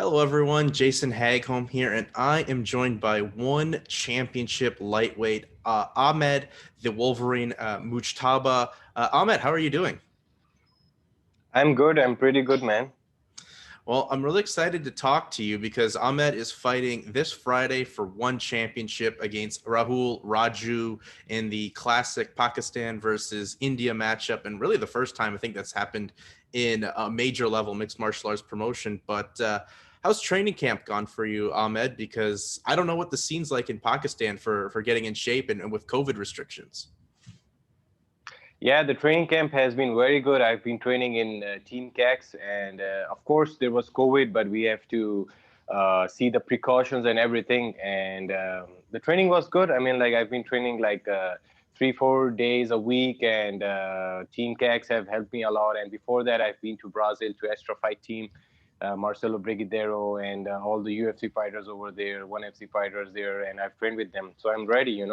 Hello, everyone. Jason Hagholm here, and I am joined by one championship lightweight, Ahmed, the Wolverine Mujtaba. Ahmed, how are you doing? I'm good. I'm pretty good, man. Well, I'm really excited to talk to you because Ahmed is fighting this Friday for one championship against Rahul Raju in the classic Pakistan versus India matchup. And really the first time I think that's happened in a major level mixed martial arts promotion. But how's training camp gone for you, Ahmed? Because I don't know what the scene's like in Pakistan for getting in shape and with COVID restrictions. Yeah, the training camp has been very good. I've been training in Team CAX, and of course, there was COVID, but we have to see the precautions and everything. And the training was good. I mean, like, I've been training like 3, 4 days a week, and Team CAX have helped me a lot. And before that, I've been to Brazil to Extra Fight Team. Marcelo Brigadeiro and all the UFC fighters over there, ONE FC fighters there, and I've trained with them. So I'm ready.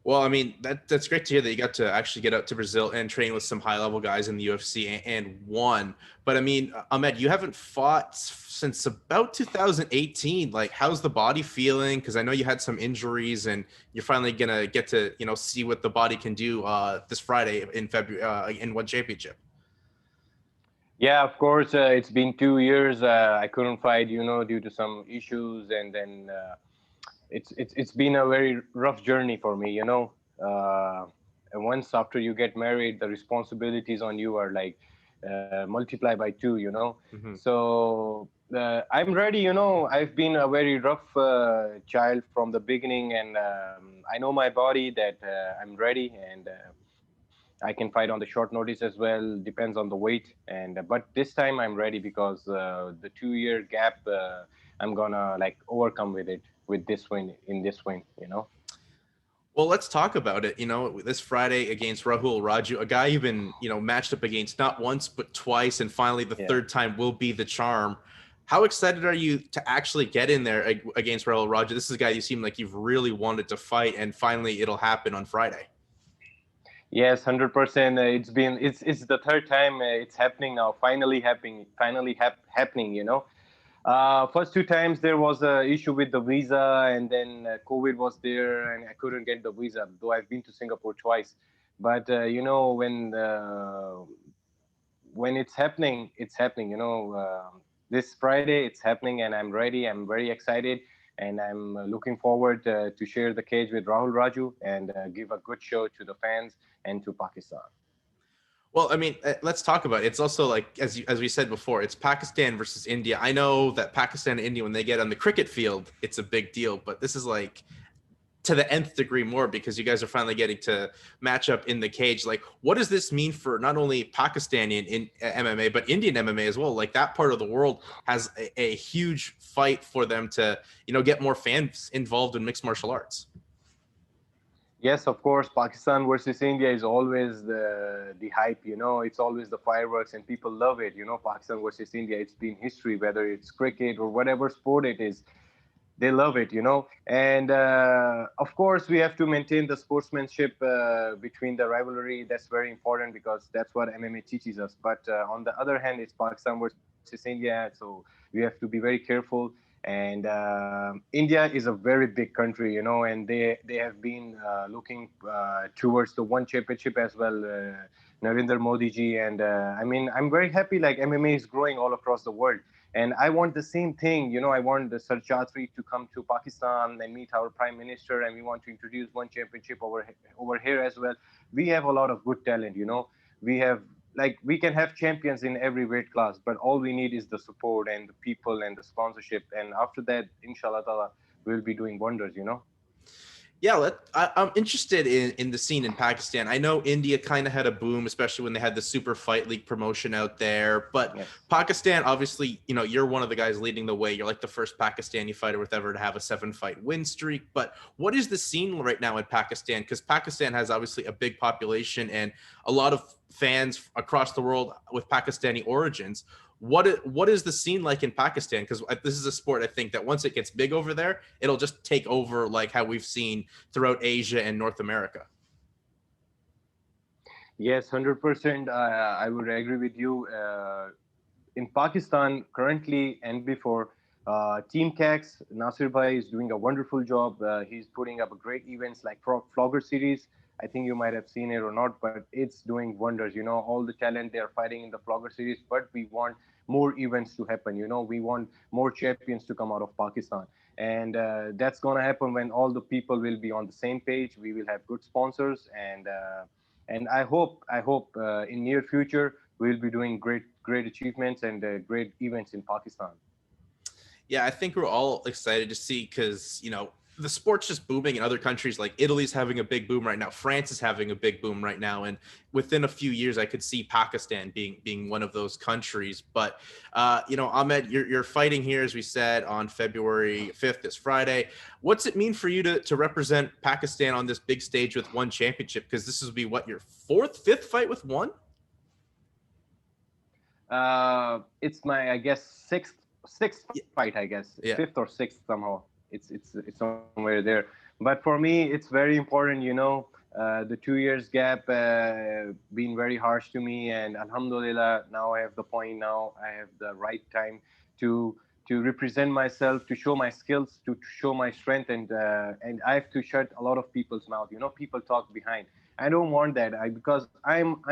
Well, I mean, that's great to hear that you got to actually get out to Brazil and train with some high level guys in the UFC and won. But I mean, Ahmed, you haven't fought since about 2018. Like, how's the body feeling? Because I know you had some injuries, and you're finally gonna get to see what the body can do this Friday in February in one championship. Yeah, of course. It's been 2 years. I couldn't fight, due to some issues, and then it's been a very rough journey for me. And once after you get married, the responsibilities on you are like multiply by two. Hmm. So I'm ready. I've been a very rough child from the beginning, and I know my body that I'm ready, and I can fight on the short notice as well. Depends on the weight, and but this time I'm ready because the 2 year gap I'm gonna like overcome with it with this win in this win. Well, let's talk about it. This Friday against Rahul Raju, a guy you've been, matched up against not once but twice, and finally the Yeah. third time will be the charm. How excited are you to actually get in there against Rahul Raju? This is a guy you seem like you've really wanted to fight, and finally it'll happen on Friday. Yes, 100%. It's the third time it's happening now. Happening. First two times there was a issue with the visa, and then COVID was there, and I couldn't get the visa. Though I've been to Singapore twice, but when it's happening, it's happening. This Friday it's happening, and I'm ready. I'm very excited, and I'm looking forward to share the cage with Rahul Raju and give a good show to the fans and to Pakistan. Well, I mean, let's talk about it. It's also like as we said before, it's Pakistan versus India. I know that Pakistan and India, when they get on the cricket field, it's a big deal, but this is like to the nth degree more because you guys are finally getting to match up in the cage. Like, what does this mean for not only Pakistani in MMA but Indian MMA as well? Like, that part of the world has a huge fight for them to get more fans involved in mixed martial arts. Yes, of course, Pakistan versus India is always the hype. It's always the fireworks, and people love it. Pakistan versus India. It's been history, whether it's cricket or whatever sport it is. They love it. And of course, we have to maintain the sportsmanship between the rivalry. That's very important because that's what MMA teaches us. But on the other hand, it's Pakistan versus India, so we have to be very careful. And India is a very big country, and they have been looking towards the one championship as well. Narendra Modi ji, and I mean, I'm very happy. Like, MMA is growing all across the world, and I want the same thing. I want the Sir Chatri to come to Pakistan and meet our Prime Minister, and we want to introduce one championship over here as well. We have a lot of good talent. We have, like, we can have champions in every weight class, but all we need is the support and the people and the sponsorship. And after that, inshallah ta'ala, we'll be doing wonders. Yeah, I'm interested in the scene in Pakistan. I know India kind of had a boom, especially when they had the Super Fight League promotion out there. But Yes. Pakistan, obviously, you're one of the guys leading the way. You're like the first Pakistani fighter with ever to have a 7-fight win streak. But what is the scene right now in Pakistan? Because Pakistan has obviously a big population and a lot of fans across the world with Pakistani origins. What is the scene like in Pakistan? Because this is a sport I think that once it gets big over there, it'll just take over like how we've seen throughout Asia and North America. Yes, 100%. I would agree with you. in Pakistan currently and before, Team Cax, Nasir Bhai is doing a wonderful job. He's putting up a great events like Flogger Series. I think you might have seen it or not, but it's doing wonders. All the talent they are fighting in the Flogger Series, but we want more events to happen. We want more champions to come out of Pakistan, and that's gonna happen when all the people will be on the same page. We will have good sponsors, and I hope in near future we'll be doing great achievements and great events in Pakistan. Yeah, I think we're all excited to see because, the sport's just booming in other countries. Like Italy's having a big boom right now. France is having a big boom right now. And within a few years, I could see Pakistan being one of those countries. But, Ahmed, you're fighting here, as we said, on February 5th, this Friday. What's it mean for you to represent Pakistan on this big stage with one championship? Because this will be what, your fifth fight with one? It's my, I guess, sixth fight, I guess, Yeah. fifth or sixth somehow. It's somewhere there. But for me, it's very important. The 2 years gap been very harsh to me, and Alhamdulillah, now I have the point. Now I have the right time to represent myself, to show my skills, to show my strength, and I have to shut a lot of people's mouth. People talk behind. I don't want that. Because I'm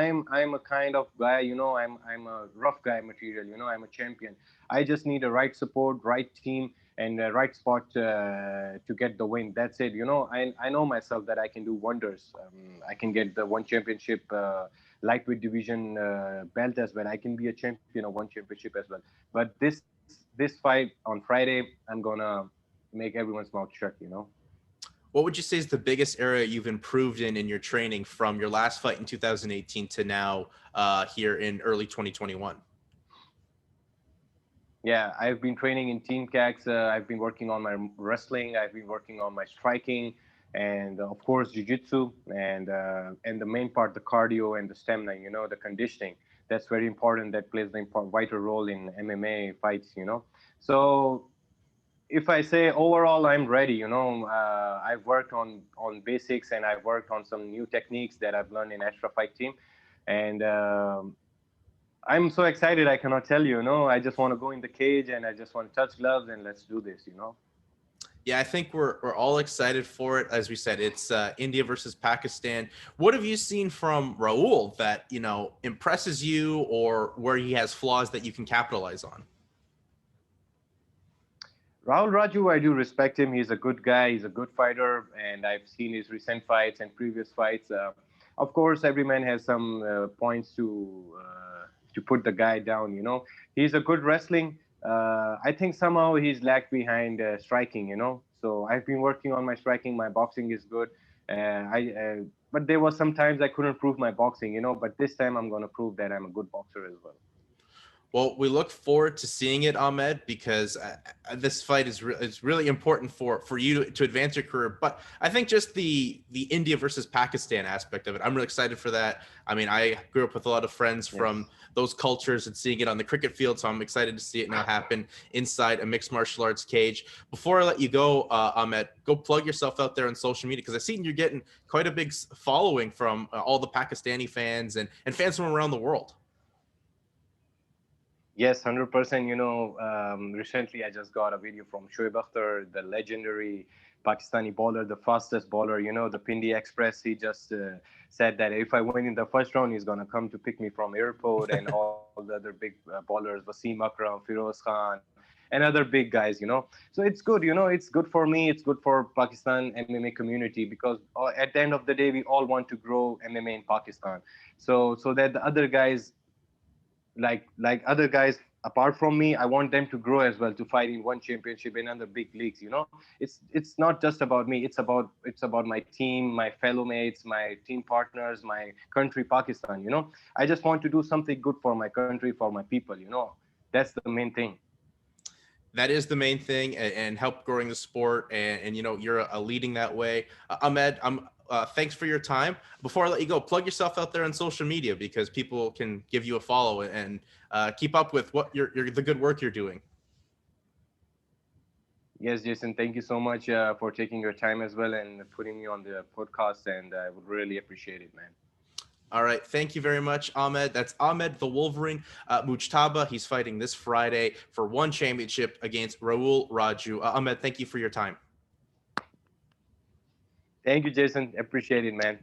a kind of guy. I'm a rough guy material. I'm a champion. I just need a right support, right team, and a right spot to get the win. That's it. I know myself that I can do wonders. I can get the one championship lightweight division belt as well. I can be a champion of one championship as well. But this fight on Friday, I'm gonna make everyone's mouth shut. What would you say is the biggest area you've improved in your training from your last fight in 2018 to now here in early 2021? Yeah, I've been training in Team CAX. I've been working on my wrestling. I've been working on my striking, and of course, jiu-jitsu, and the main part, the cardio and the stamina. The conditioning. That's very important. That plays the vital role in MMA fights. So if I say overall, I'm ready. I've worked on basics, and I've worked on some new techniques that I've learned in Astra Fight Team, and I'm so excited. I cannot tell you. I just want to go in the cage, and I just want to touch gloves, and let's do this. Yeah, I think we're all excited for it. As we said, it's India versus Pakistan. What have you seen from Rahul that impresses you, or where he has flaws that you can capitalize on? Rahul Raju, I do respect him. He's a good guy. He's a good fighter, and I've seen his recent fights and previous fights. Of course, every man has some points to put the guy down. He's a good wrestling. I think somehow he's lagged behind striking. So I've been working on my striking. My boxing is good. But there was some times I couldn't prove my boxing. But this time I'm gonna prove that I'm a good boxer as well. Well, we look forward to seeing it, Ahmed, because this fight is really important for you to advance your career. But I think just the India versus Pakistan aspect of it, I'm really excited for that. I mean, I grew up with a lot of friends from those cultures and seeing it on the cricket field, so I'm excited to see it now happen inside a mixed martial arts cage. Before I let you go, Ahmed, go plug yourself out there on social media, because I've seen you're getting quite a big following from all the Pakistani fans and fans from around the world. Yes, 100%. Recently I just got a video from Shoaib Akhtar, the legendary Pakistani bowler, the fastest bowler, the Pindi Express. He just said that if I win in the first round, he's going to come to pick me from airport, and all the other big bowlers, Wasim Akram, Firoz Khan, and other big guys. So it's good, it's good for me. It's good for Pakistan MMA community, because at the end of the day, we all want to grow MMA in Pakistan. So that the other guys, like other guys apart from me, I want them to grow as well, to fight in one championship in other big leagues. It's not just about me. It's about my team, my fellow mates, my team partners, my country, Pakistan. I just want to do something good for my country, for my people. That's the main thing. That is the main thing, and help growing the sport, and you're leading that way. Ahmed, thanks for your time. Before I let you go, plug yourself out there on social media, because people can give you a follow and keep up with what the good work you're doing. Yes, Jason, thank you so much for taking your time as well and putting me on the podcast, and I would really appreciate it, man. All right. Thank you very much, Ahmed. That's Ahmed the Wolverine Mujtaba. He's fighting this Friday for one championship against Rahul Raju. Ahmed, thank you for your time. Thank you, Jason. Appreciate it, man.